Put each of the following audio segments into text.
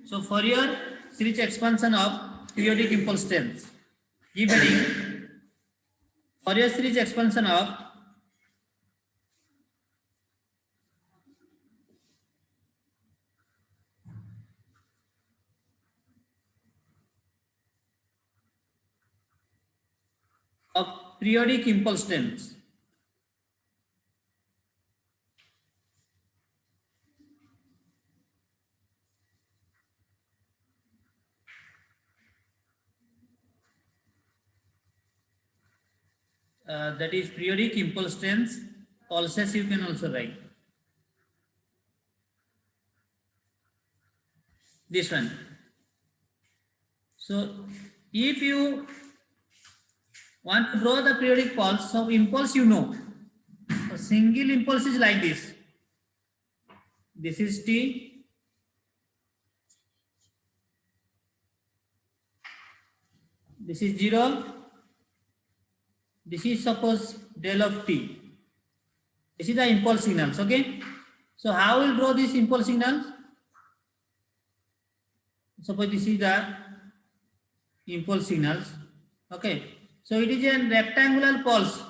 So Fourier series expansion of periodic impulse strength. Given Fourier series expansion of periodic impulse strength. That is periodic impulse strength. Pulses you can also write. This one. So if you want to draw the periodic pulse, so impulse you know. A single impulse is like this. This is T. This is 0. This is suppose del of T. This is the impulse signals. Okay. So how will draw these impulse signals? Suppose this is the impulse signals. Okay. So it is a rectangular pulse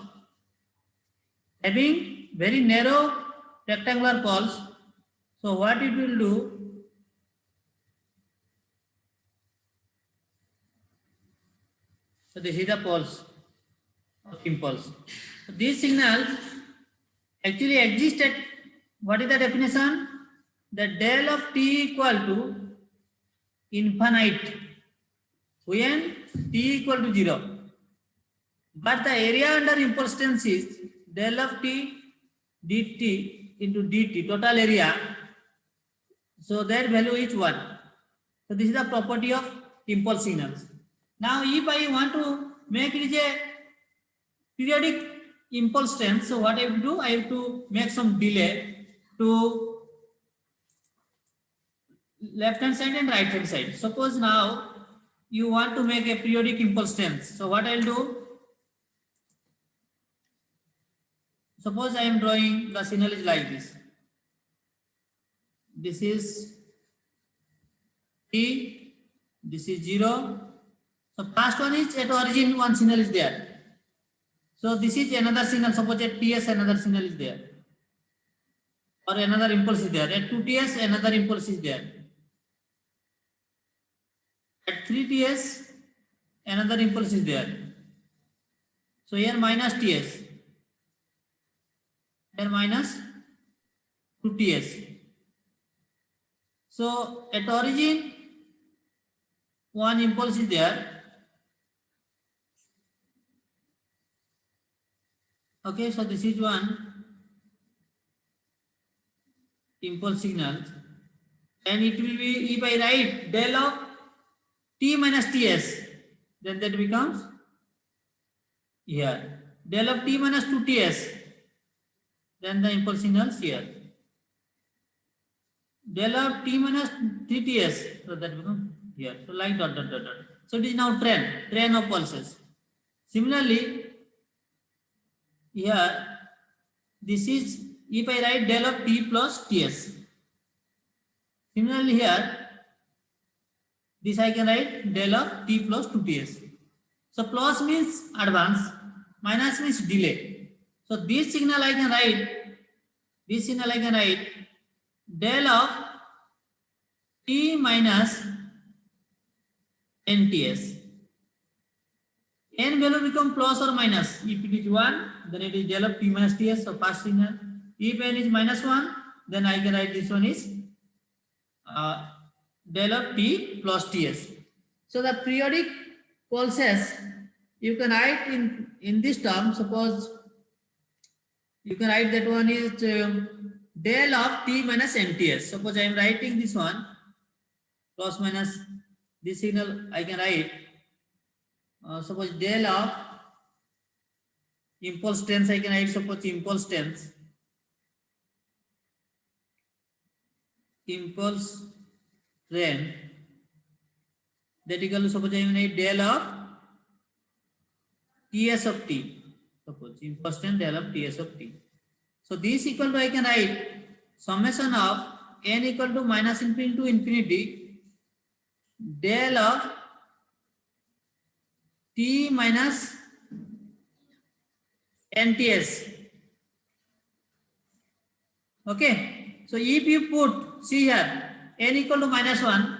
having very narrow rectangular pulse. So what it will do? So this is the pulse of impulse. So these signals actually exist at, what is the definition? The del of T equal to infinite when T equal to 0. But the area under impulse strength is del of T dt into dt, total area. So that value is 1. So this is the property of impulse signals. Now if I want to make it a periodic impulse strength, so what I have to do? I have to make some delay to left hand side and right hand side. Suppose now you want to make a periodic impulse strength. So what I will do? Suppose I am drawing the signal is like this. This is T, this is 0. So first one is at origin, one signal is there. So this is another signal. Suppose at TS another signal is there, or another impulse is there. At 2TS another impulse is there. At 3TS another impulse is there. So here minus TS, here minus 2TS. So at origin one impulse is there. Okay, so this is one impulse signal, and it will be, if I write del of T minus TS, then that becomes here. Del of T minus 2TS, then the impulse signals here. Del of T minus 3TS, so that becomes here. So like dot dot dot dot. So it is now train of pulses. Similarly, here this is, if I write del of T plus TS. Similarly here, this I can write del of T plus 2TS. So plus means advance, minus means delay. So this signal I can write, del of T minus NTS. N value become plus or minus. If it is 1, then it is del of T minus TS, so first signal. If N is minus 1, then I can write this one is del of T plus TS. So the periodic pulses you can write in this term. Suppose you can write that one is del of T minus NTS. Suppose I am writing this one plus minus this signal, I can write suppose del of impulse strength, I can write suppose impulse strength, impulse strength, that equal to, suppose I am write del of TS of T, suppose impulse strength del of TS of T. So this equal to, I can write summation of n equal to minus infinity to infinity del of t minus nts. Okay, so if you put, see here, n equal to -1,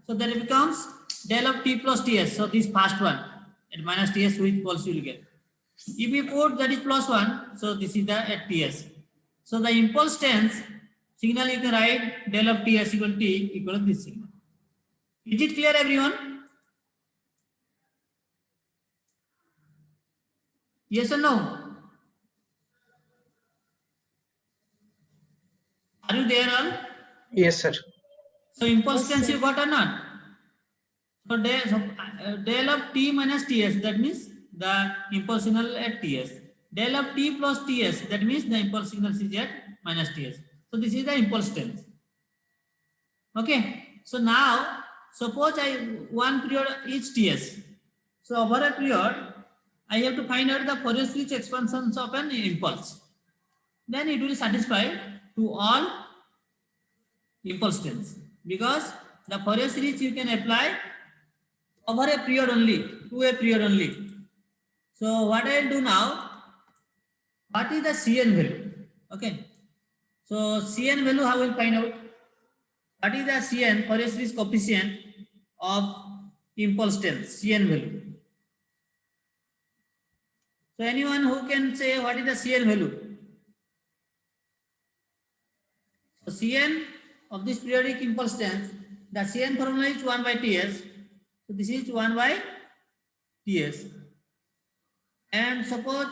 so then it becomes del of t plus ts. So this first one at minus ts, which pulse you will get. If you put that is +1, so this is the at ts. So the impulse tense signal you can write del of ts equal to t equal to this signal. Is it clear, everyone? Yes or no? Are you there all? Yes, sir. So impulse Yes, tense sir. you got or not? So del of t minus ts, that means the impulse signal at ts. Del of t plus ts, that means the impulse signal is at minus ts. So this is the impulse tense. Okay. So now suppose one period is ts. So over a period, I have to find out the Fourier series expansions of an impulse. Then it will satisfy to all impulse tense, because the Fourier series you can apply over a period only, to a period only. So what I will do now, what is the Cn value? Okay. So Cn value, how will find out? What is the Cn, Fourier series coefficient of impulse tense, Cn value? So anyone who can say what is the Cn value? So Cn of this periodic impulse tense, the Cn formula is 1 by Ts. So this is 1 by Ts. And suppose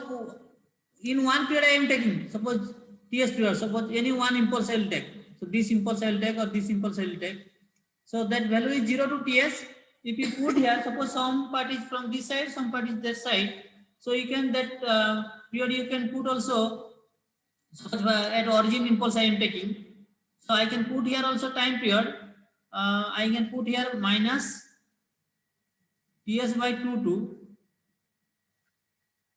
in one period I am taking, suppose Ts period, suppose any one impulse I will take. So this impulse I will take or this impulse I will take. So that value is 0 to Ts. If you put here, suppose some part is from this side, some part is that side. So you can, that period you can put also, suppose at origin impulse I am taking. So I can put here also time period. I can put here minus Ts by 2 to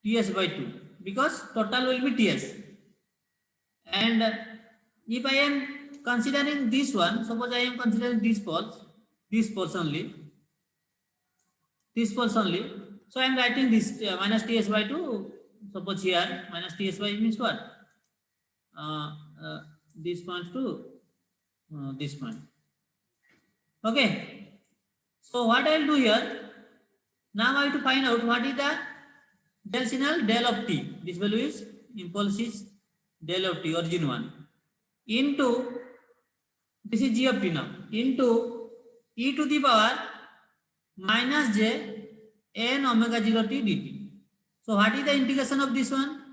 Ts by 2, because total will be Ts. And if I am considering this one, suppose I am considering this pulse only, so I am writing this minus Ts by 2. Suppose here minus Ts by means what? This point to this point. Okay. So what I will do here, now I have to find out what is the del signal, del of t. This value is impulse is del of t, origin 1, into, this is g of t now, into e to the power minus j n omega 0 t dt. So what is the integration of this one?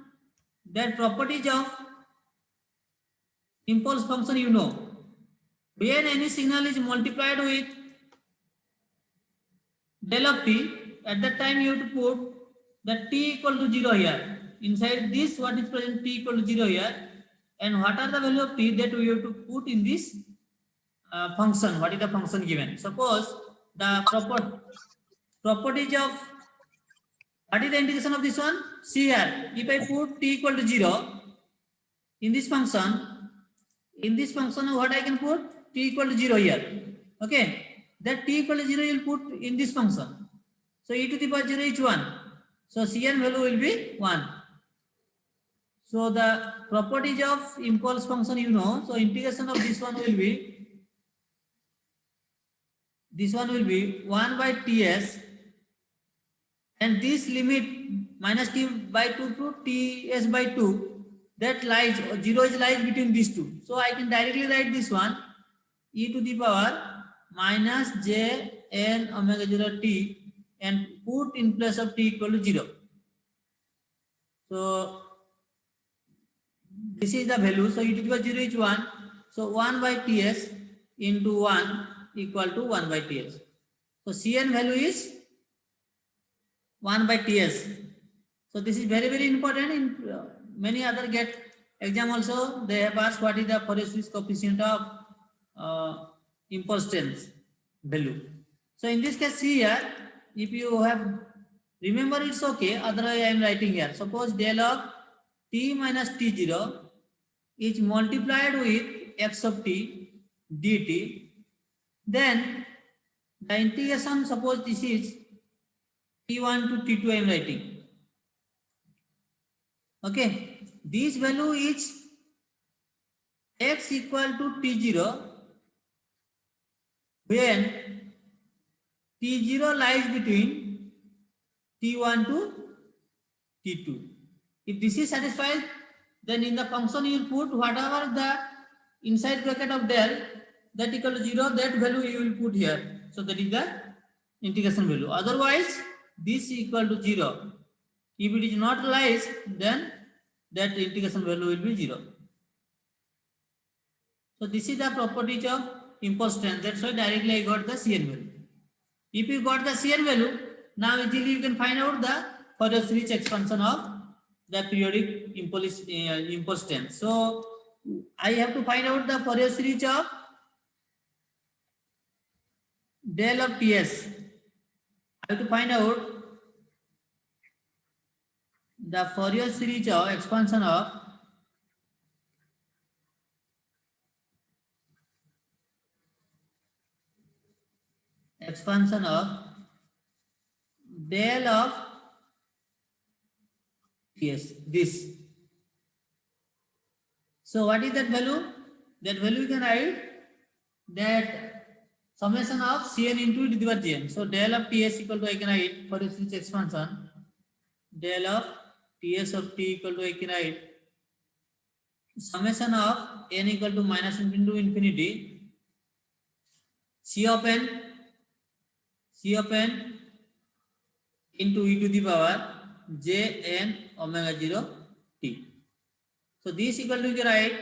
That properties of impulse function you know. When any signal is multiplied with del of t, at that time you have to put the t equal to 0 here. Inside this, what is present, t equal to 0 here. And what are the value of t that we have to put in this function? What is the function given? Suppose the properties of, what is the integration of this one? See here, if I put t equal to 0 in this function, what I can put? T equal to 0 here. Okay. That t equal to 0 you will put in this function. So e to the power 0 is 1. So Cn value will be 1. So the properties of impulse function you know. So integration of this one will be 1 by Ts, and this limit minus t by 2 to Ts by 2, that lies, 0 is lies between these two. So I can directly write this one, e to the power minus j n omega 0 t, and put in place of t equal to 0. So this is the value. So e to the power 0 is 1. So 1 by Ts into 1 equal to 1 by Ts. So Cn value is 1 by Ts. So this is very, very important. In many other get exam also, they have asked what is the Fourier series coefficient of impulse tense value. So in this case, see here, if you have remember, it's okay. Otherwise, I am writing here. Suppose del of t minus t0 is multiplied with x of t dt. Then the integration, suppose this is T1 to T2 I am writing. Okay, this value is x equal to T0 when T0 lies between T1 to T2. If this is satisfied, then in the function you will put whatever the inside bracket of del that equal to 0, that value you will put here. So that is the integration value. Otherwise, this equal to 0. If it is not lies, then that integration value will be 0. So this is the properties of impulse strength. That's why directly I got the Cn value. If you got the Cn value, now easily you can find out the Fourier series expansion of the periodic impulse strength. So I have to find out the Fourier series of del of Ts. I have to find out the Fourier series of expansion of del of Ts, this. So what is that value? That value you can write that summation of Cn into e to the power gn. So del of Ts equal to I can write for this expansion del of Ts of t equal to I can write summation of n equal to minus infinity to infinity C of n into e to the power j n omega 0 t. So this equal to you can write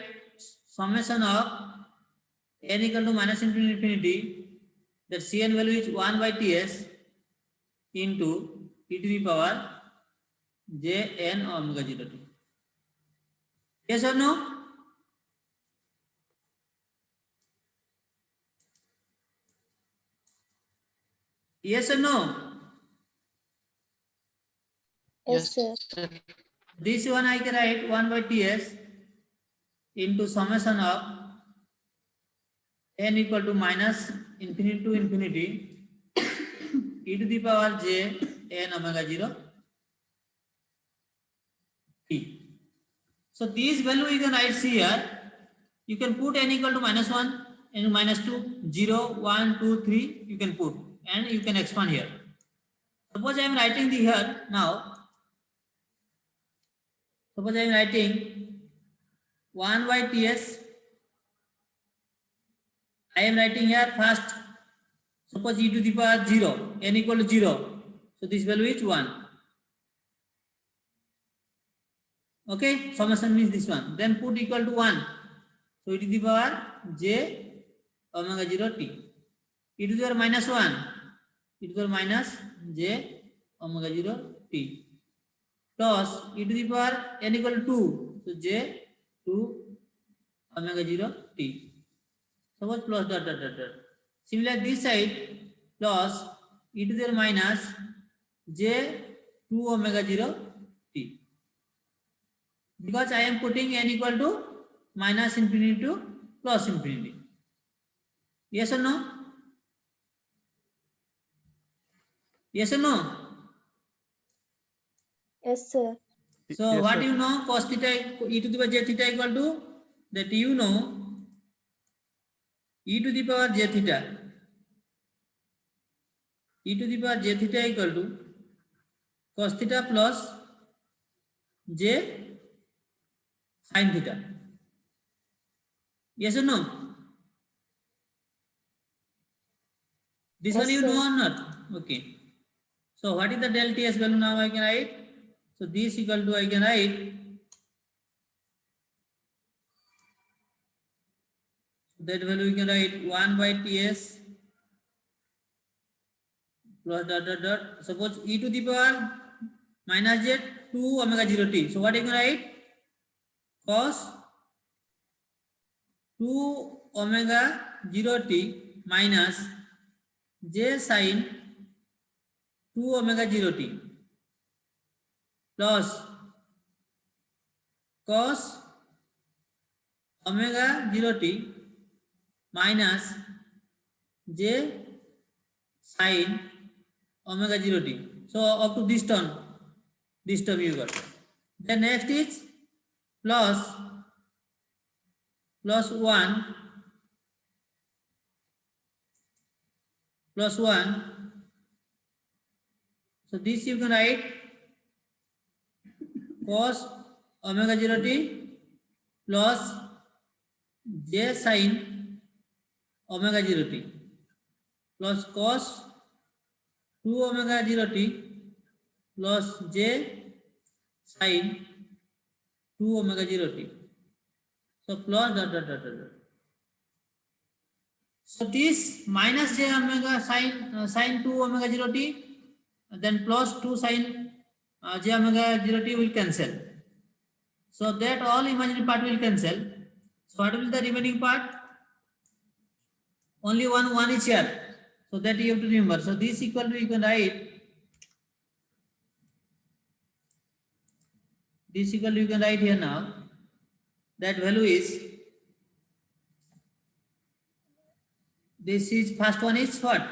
summation of n equal to minus infinity to infinity, that Cn value is 1 by Ts into e to the power j n omega 0 t. Yes or no? Yes or no? Yes, sir. This one I can write 1 by Ts into summation of n equal to minus infinity to infinity e to the power j n omega 0 t. So these value you can write here. You can put n equal to minus 1 and minus 2, 0, 1, 2, 3 you can put and you can expand here. Suppose I am writing the here now. Suppose I am writing 1 by Ts. I am writing here first. Suppose e to the power 0, n equal to 0. So this value is 1. Okay, summation means this one. Then put equal to 1. So e to the power j omega 0 t. E to the power minus 1. E to the power minus j omega 0 t. Plus e to the power n equal to 2. So j 2 omega 0 t. Suppose plus dot dot dot dot. Similarly this side plus e to the power minus j 2 omega 0 t. Because I am putting n equal to minus infinity to plus infinity. Yes or no? Yes or no? Yes, sir. So Yes, what sir. you know cos theta e to the power j theta equal to, that you know e to the power j theta. E to the power j theta equal to cos theta plus j sin theta. Yes or no? This Yes, one you sir. know or not? Okay. So what is the del Ts value now I can write? So this equal to I can write that value you can write 1 by Ts plus dot dot dot. Suppose e to the power minus j 2 omega 0 t. So what you can write? Cos 2 omega 0 t minus j sin 2 omega 0 t plus cos omega 0 t minus j sine omega 0 t. So up to this term you got. Then next is plus 1 plus 1. So this you can write cos omega 0 t plus j sine omega 0 t plus cos 2 omega 0 t plus j sine 2 omega 0 t. So plus dot dot dot dot. So this minus j omega sine 2 omega 0 t, then plus 2 sine j omega 0 t will cancel. So that all imaginary part will cancel. So what will be the remaining part? Only one is here. So that you have to remember. So this equal to, you can write this equal to, you can write here now. That value is, this is first one is what?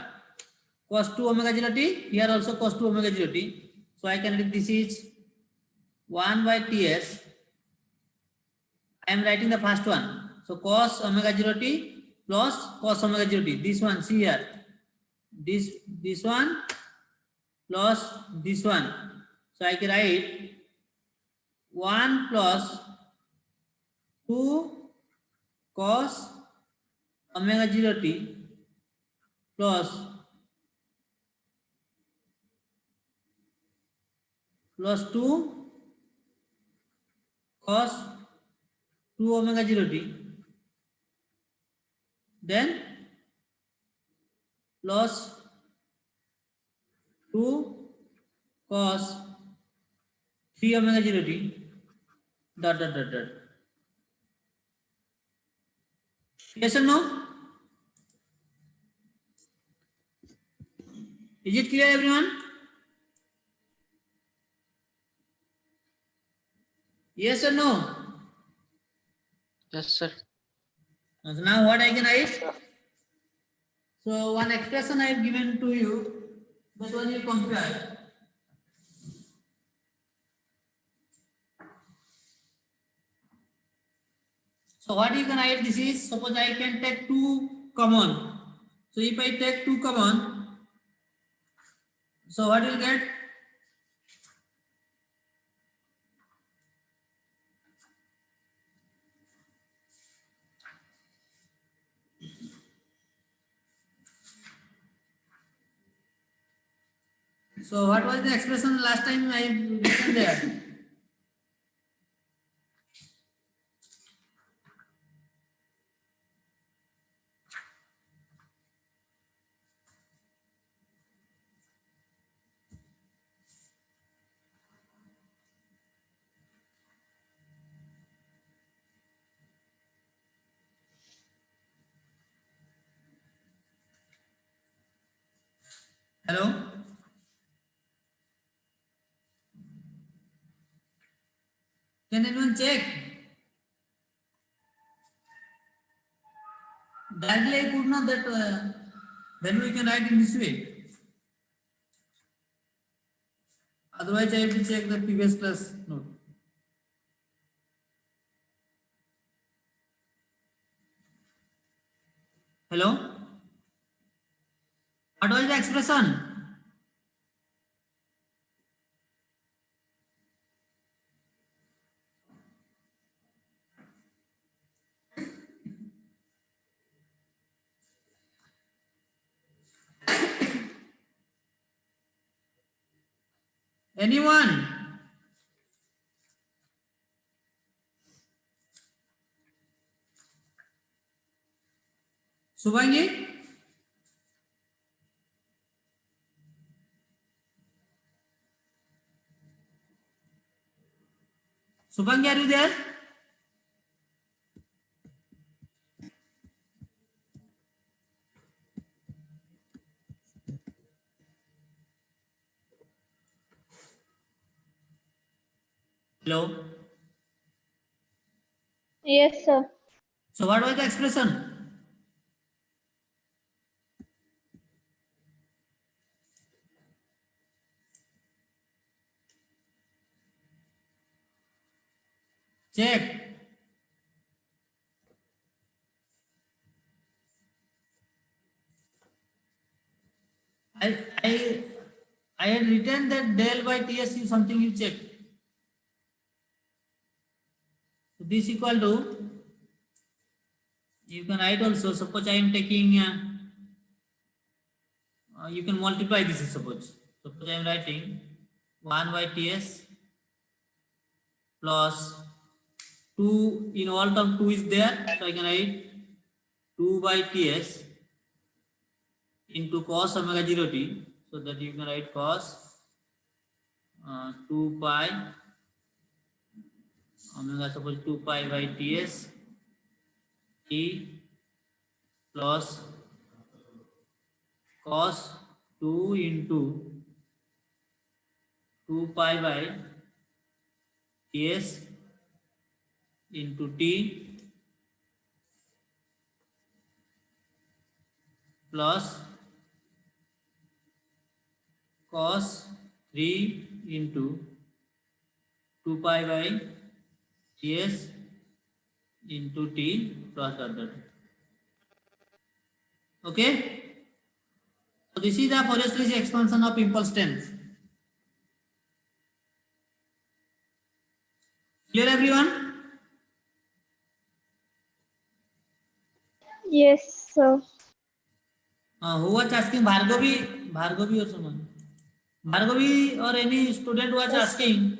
Cos 2 omega 0 t. Here also cos 2 omega 0 t. So I can write this is 1 by ts. I am writing the first one. So cos omega 0 t plus cos omega 0 t. This one, see here. This one plus this one. So I can write 1 plus 2 cos omega 0 t plus 2 cos 2 omega 0 t, then plus 2 cos 3 omega 0 t dot dot dot dot. Yes or no? Is it clear, everyone? Yes or no? Yes, sir. So now what I can write? So one expression I have given to you, that one you compare. So what you can write, this is, suppose I can take 2 common. So if I take 2 common, so what will get? So what was the expression last time I written there? Hello? Can anyone check? Directly I could not that value we can write in this way. Otherwise I have to check the previous class note. Hello? What was the expression? Anyone? Subhangi? Subhangi, are you there? Hello? Yes, sir. So what was the expression? Check. I had written that del by TS is something you check. So this equal to, you can write also, suppose I am taking, you can multiply this, suppose I am writing 1 by TS plus 2, in all term 2 is there, so I can write 2 by TS into cos omega 0 t, so that you can write cos 2 pi omega, suppose 2 pi by TS t plus cos 2 into 2 pi by Ts into t plus cos 3 into 2 pi by Ts into t plus dot dot. Okay? So this is the Fourier series expansion of impulse tense. Clear everyone? Yes, sir. Who was asking? Bhargavi or someone? Bhargavi or any student was Yes, sir. asking.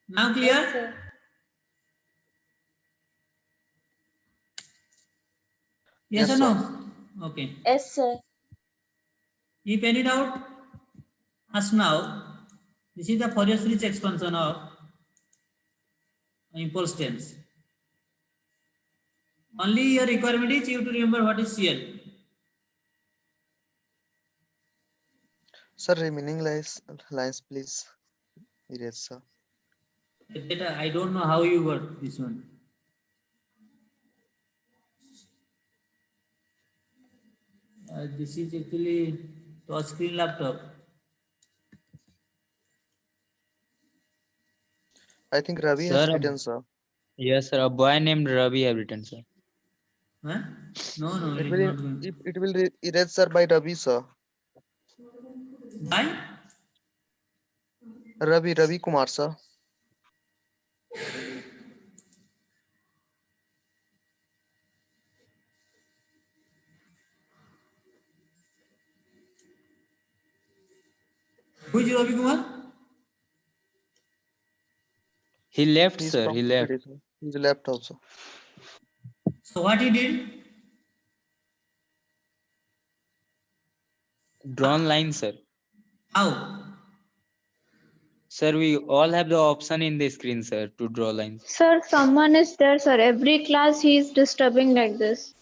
Now Yes, clear? sir. Yes Yes, or sir. no? Okay. Yes, sir. If any doubt, ask now. This is the Fourier series expansion of impulse tense. Only your requirement is you to remember what is CL. Sir, remaining lines, please erase, sir. That I don't know how you got this one. This is actually touch screen laptop. I think Ravi Sir, has written, sir. yes, sir. A boy named Ravi have written, sir. Huh? No, It it's will not going. it will erase, sir, by Ravi, sir. Why? Ravi Kumar, sir. Who is Ravi Kumar? He left, He's sir. from He left. PPT, sir. He's left also. So what he did? Drawn line, sir. How? Sir, we all have the option in the screen, sir, to draw lines. Sir, someone is there, sir. Every class he is disturbing like this.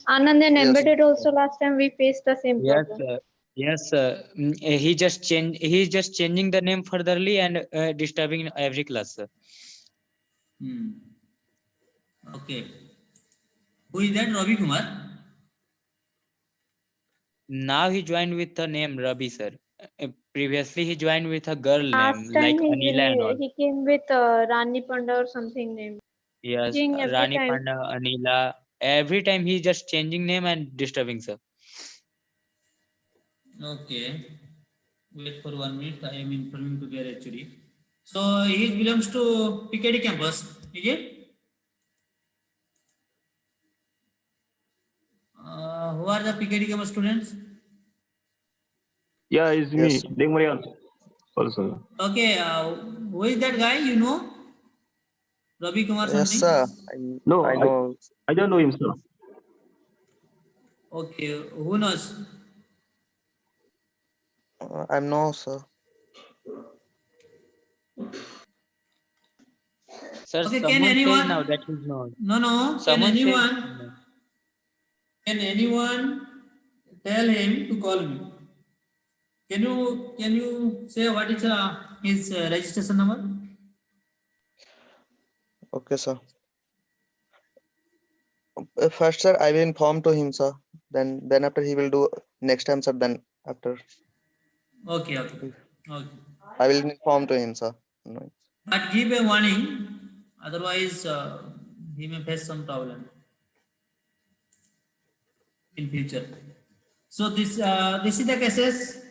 Anand and Yes, embedded also last time we faced the same Yes, problem. sir. Yes, sir. He just change. He's just changing the name furtherly and disturbing every class, sir. Okay. Who is that? Ravi Kumar? Now he joined with the name Ravi, sir. Previously he joined with a girl name Last like time Anila and all. he came with Rani Panda or something name. Yes, Changing every Rani time. Panda, Anila. Every time he's just changing name and disturbing, sir. Okay. Wait for 1 minute. I am informing to their HOD. So he belongs to PKD campus, is it? Who are the PKD campus students? Yeah, it's me, yes, Degmarian also. Okay. Who is that guy? You know? Ravi Kumar yes, something? sir. No, I know. I don't know him, sir. Okay. Who knows? I'm no, sir. Sir, Okay. Can someone says anyone? now that he's not. No. Someone says. Can anyone tell him to call me? Can you say what is his registration number? Okay, sir. First, sir, I will inform to him, sir. Then after he will do next time, sir. Then after Okay. I will inform to him, sir. No. But give a warning. Otherwise, he may face some problem in future. So this is the cases.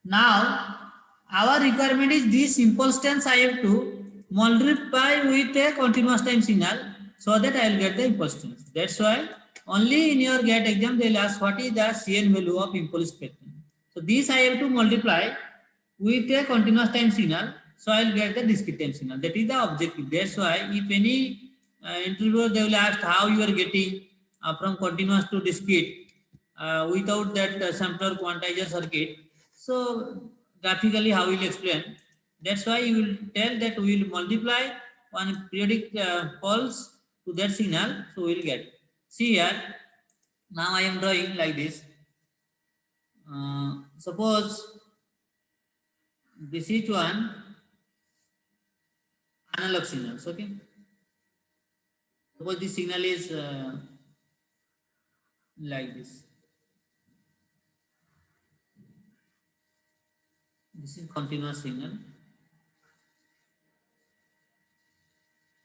Now our requirement is this impulse tense I have to multiply with a continuous time signal so that I will get the impulse tense. That's why only in your GATE exam they will ask what is the CN value of impulse statement. So this I have to multiply with a continuous time signal, so I will get the discrete time signal. That is the objective. That's why if any interviewer they will ask how you are getting from continuous to discrete without that sampler quantizer circuit. So graphically how we will explain. That's why you will tell that we will multiply one periodic pulse to that signal, so we will get. See here, now I am drawing like this. Suppose this is one analog signals, okay? Suppose this signal is like this. This is continuous signal.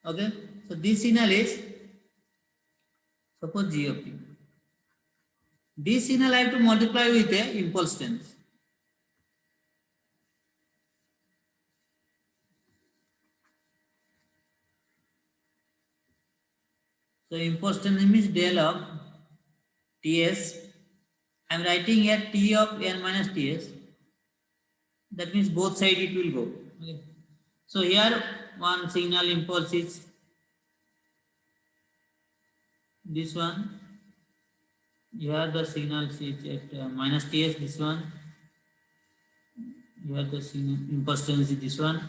Okay, so this signal is suppose G of t. This signal I have to multiply with a impulse tense. So impulse tense means del of Ts. I am writing here T of n minus Ts. That means both sides it will go. Okay. So here one signal impulse is this one. Here the signal is at minus Ts, this one. Here the signal impulse tense is this one.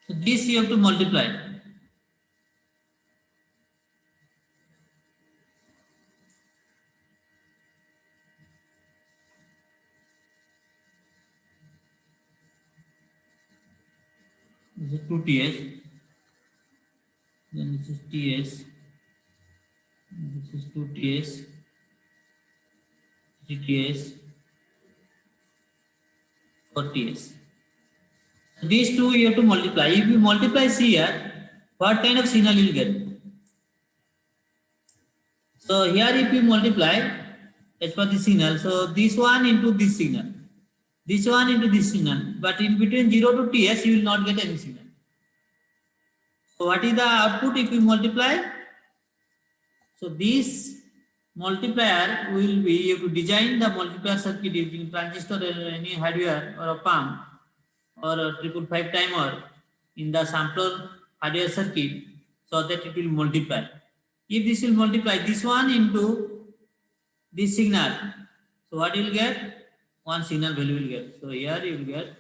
So this you have to multiply. This is 2Ts. Then this is Ts. This is 2Ts. 3Ts. 4Ts. These two you have to multiply. If you multiply here, what kind of signal you will get? So here if you multiply as per the signal, so this one into this signal, this one into this signal, but in between 0 to Ts you will not get any signal. So what is the output if you multiply? So this multiplier will be, you have to design the multiplier circuit using transistor or any hardware or a pump or a 555 timer in the sampler hardware circuit so that it will multiply. If this will multiply this one into this signal, so what you will get? One signal value will get. So here you will get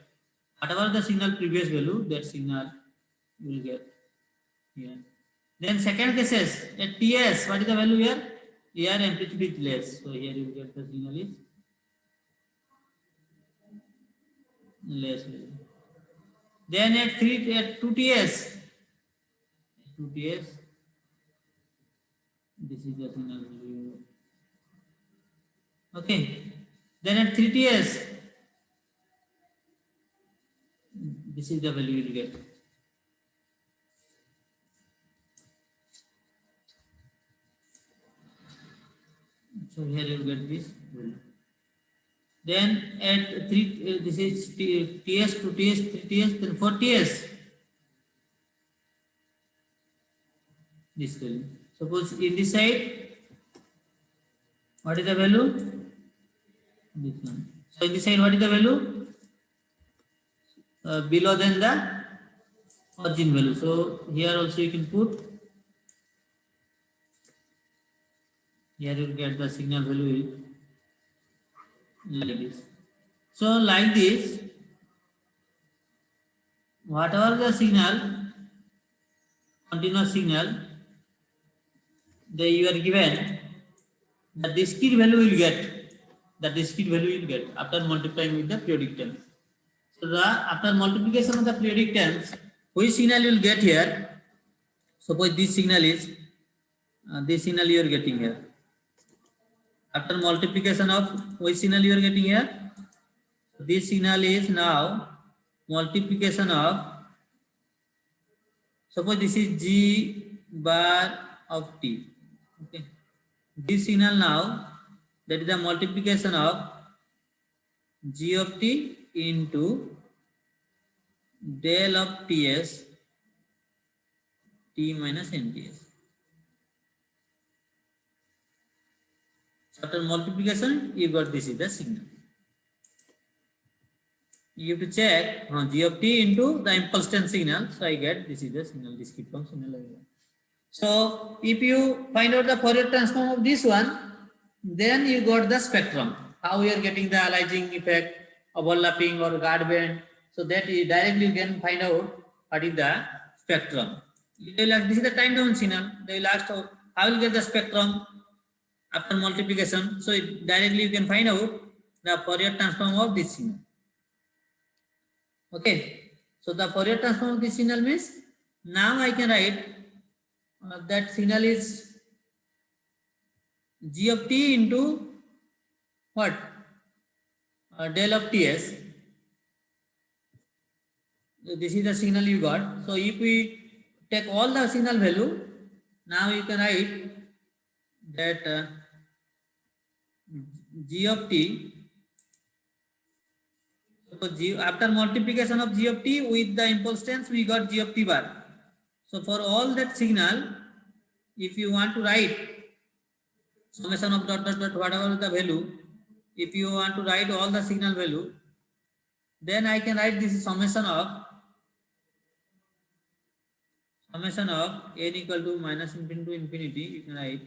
whatever the signal previous value, that signal you will get here. Then second cases at Ts, what is the value here? Here amplitude is less, so here you will get the signal is less value. Then at 2Ts, this is the signal value. Okay. Then at 3Ts, this is the value you will get. So here you will get this value. Then at this is Ts, 2Ts, 3Ts, then 4Ts. This value. Suppose in this side, what is the value? This one. So in this side, what is the value? Below than the origin value. So here also you can put. Here you will get the signal value like this. So like this, whatever the signal, continuous signal, that you are given, the discrete value will get. The discrete value you will get after multiplying with the periodic terms. So after multiplication of the periodic terms, which signal you will get here? Suppose this signal is this signal you are getting here. After multiplication of which signal you are getting here? This signal is now multiplication of, suppose this is G bar of t. Okay. This signal now, that is the multiplication of G of t into del of Ts t minus nts. After multiplication, you got this is the signal. You have to check G of t into the impulse tense signal. So I get this is the signal, this keep on signal. So if you find out the Fourier transform of this one, then you got the spectrum. How you are getting the aliasing effect, overlapping or guard band. So that you directly you can find out what is the spectrum. They will ask, this is the time domain signal. They will ask how will get the spectrum after multiplication. So directly you can find out the Fourier transform of this signal. Okay. So the Fourier transform of this signal means now I can write that signal is G of t into what? Del of Ts. This is the signal you got. So if we take all the signal value, now you can write that G of t. So G, after multiplication of G of t with the impulse tense, we got G of t bar. So for all that signal, if you want to write summation of dot dot dot whatever the value, if you want to write all the signal value, then I can write this summation of n equal to minus infinity to infinity. You can write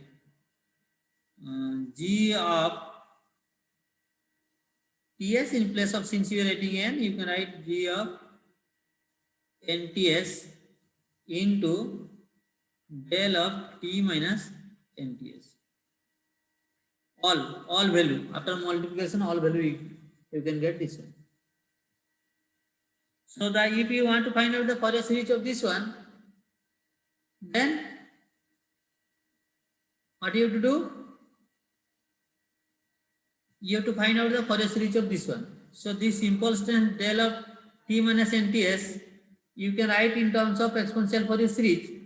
G of Ts in place of, since you are writing n, you can write G of nts into del of t minus nts. All value after multiplication, all value you can get this one. So that if you want to find out the Fourier series of this one, then what you have to do? You have to find out the Fourier series of this one. So this impulse tense del of t minus nts, you can write in terms of exponential Fourier series.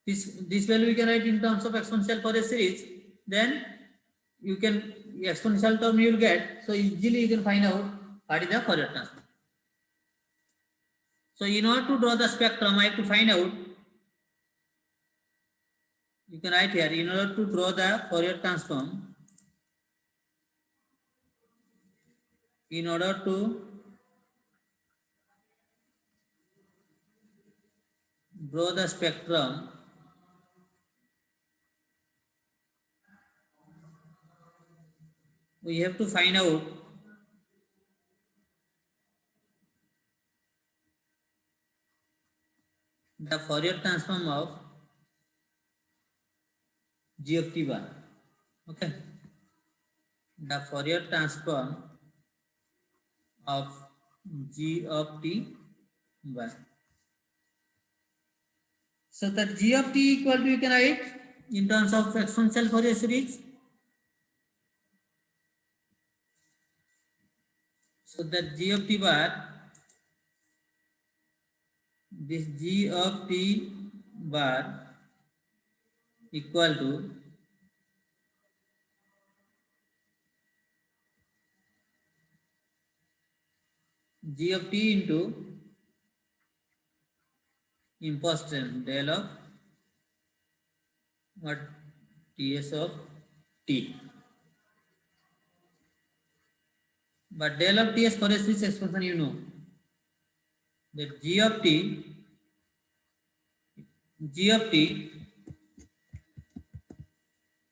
This value we can write in terms of exponential Fourier series. Then you can exponential term you will get. So easily you can find out what is the Fourier transform. So in order to draw the spectrum, I have to find out. You can write here, in order to draw the Fourier transform, in order to draw the spectrum, we have to find out the Fourier transform of G of t bar. Okay. The Fourier transform of G of t bar. So that G of t equal to, you can write in terms of exponential Fourier series. So that G of t bar, this G of t bar equal to G of t into impulse tense del of what? Ts of t. But del of Ts for a switch expression, you know that G of t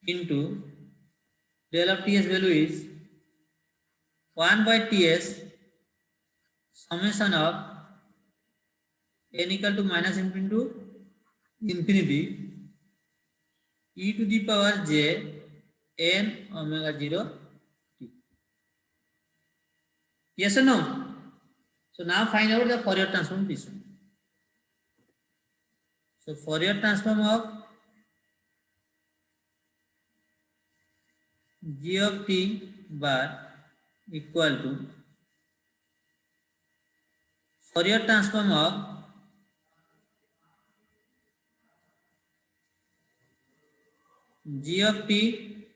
into del of Ts value is 1 by Ts summation of n equal to minus infinity to infinity e to the power j n omega 0 t. Yes or no? So now find out the Fourier transform this one. So Fourier transform of G of t bar equal to Fourier transform of g of t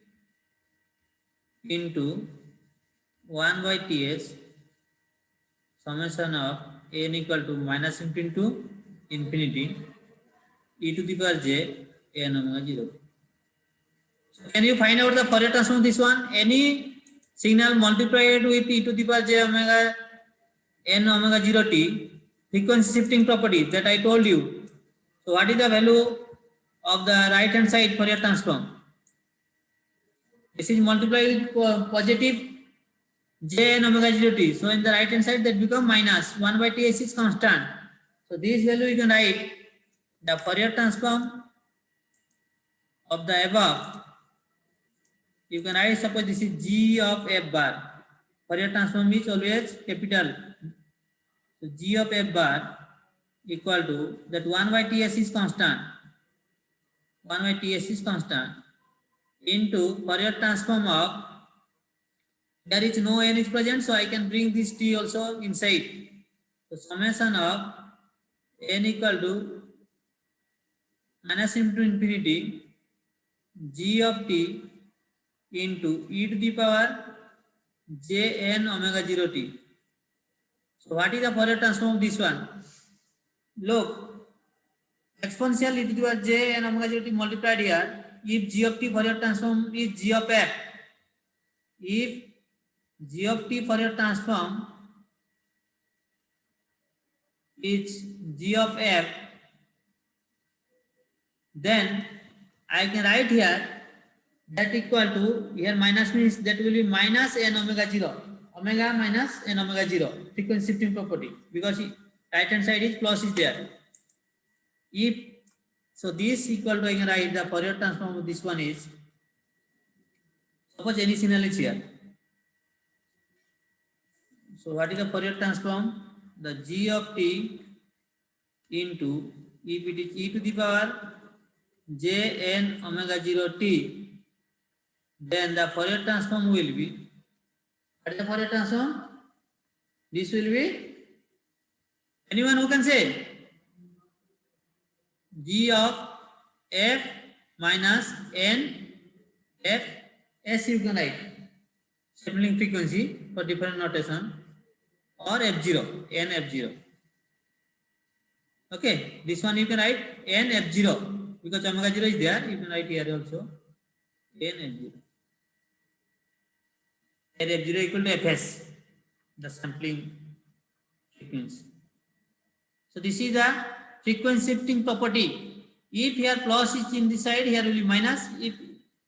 into 1 by ts summation of n equal to minus infinity to infinity e to the power j n omega 0. So can you find out the Fourier transform of this one? Any signal multiplied with e to the power j omega n omega 0 t, frequency shifting property that I told you. So what is the value of the right hand side Fourier transform? This is multiplied with positive j n omega 0 t. So in the right hand side that become minus 1 by ts is constant. So this value you can write the Fourier transform of the above. You can write, suppose this is g of f bar. Fourier transform is always capital. So g of f bar equal to that 1 by ts is constant. 1 by ts is constant into Fourier transform of, there is no n is present, so I can bring this t also inside. So summation of n equal to minus into infinity g of t into e to the power j n omega 0 t. So what is the Fourier transform of this one? Look, exponential e to the power j n omega 0 t multiplied here. If g of t Fourier transform is g of f, if g of t Fourier transform is g of f, then I can write here that equal to, here minus means that will be minus n omega 0, omega minus n omega 0, frequency shifting property, because right hand side is plus is there. If so, this equal to, I can write the Fourier transform of this one is, suppose any signal is here. So what is the Fourier transform? The g of t into, if it is e to the power j n omega 0 t, then the Fourier transform will be, what is the Fourier transform? This will be, anyone who can say? G of f minus n f s, you can write sampling frequency for different notation, or f0, n f0. Okay, this one you can write n f0 because omega 0 is there. You can write here also n f0. Here f0 equal to fs, the sampling frequency. So this is the frequency shifting property. If here plus is in this side, here will be minus. If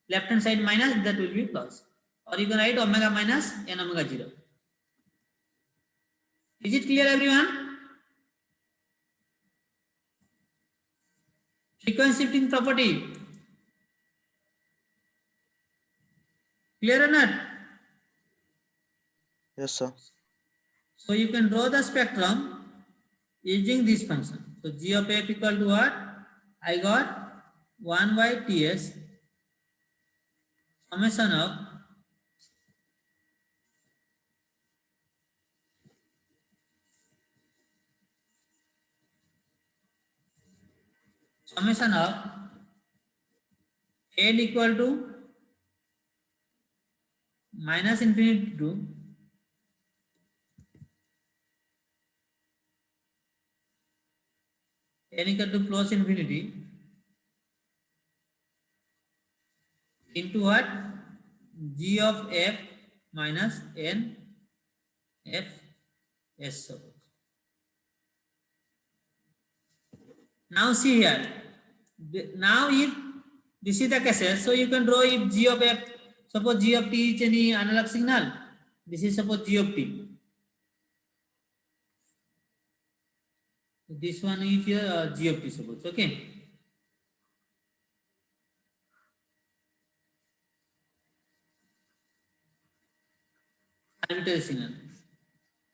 left hand side minus, that will be plus. Or you can write omega minus n omega 0. Is it clear, everyone? Frequency shifting property. Clear or not? Yes, sir. So you can draw the spectrum using this function. So g of f equal to what? I got 1 by ts summation of n equal to minus infinity to n equal to plus infinity into what? G of f minus n f s. Now see here. Now if this is the cases, so you can draw if g of f, suppose g of t is any analog signal. This is suppose g of t. This one is your g of t, suppose. Okay. Arbitrary signal.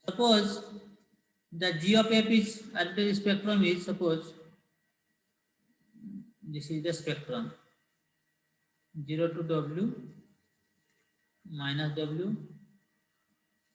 Suppose the g of f is arbitrary spectrum is, suppose this is the spectrum 0 to w, minus w,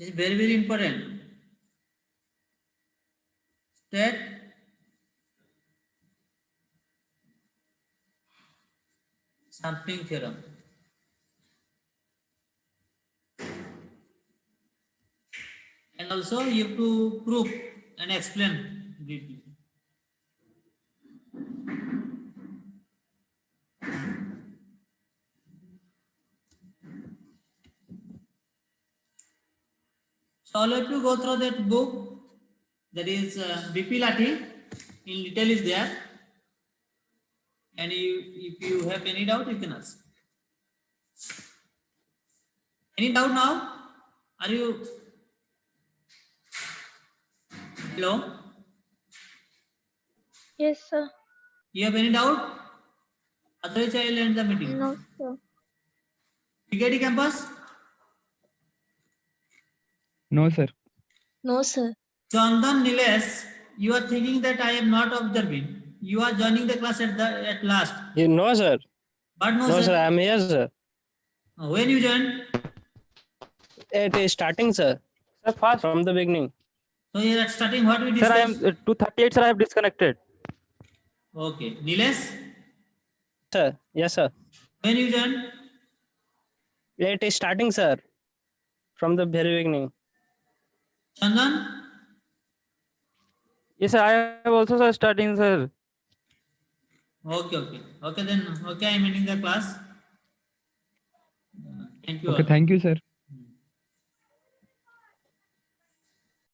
This is very, very important. State sampling theorem. And also you have to prove and explain briefly. So all of you go through that book, that is BP Lathi, in detail is there. And if you have any doubt, you can ask. Any doubt now? Are you? Hello? Yes, sir. You have any doubt? Otherwise, I will end the meeting. No, sir. PKD campus? No, sir. No, sir. Chandan Nilesh, you are thinking that I am not observing. You are joining the class at last. No, sir. But no, No, sir. sir. I'm here, sir. When you joined? It is starting, sir. Sir, fast. From the beginning. So you are starting what we Sir, I am discussed. 238, sir. I have disconnected. Okay. Nilesh, Sir. Yes, sir. when you joined? It is starting, sir. From the very beginning. Chandan? Yes, sir. I have also, sir, starting, sir. Okay, okay. Okay then. Okay, I am ending the class. Thank you. Okay, all. thank you, sir.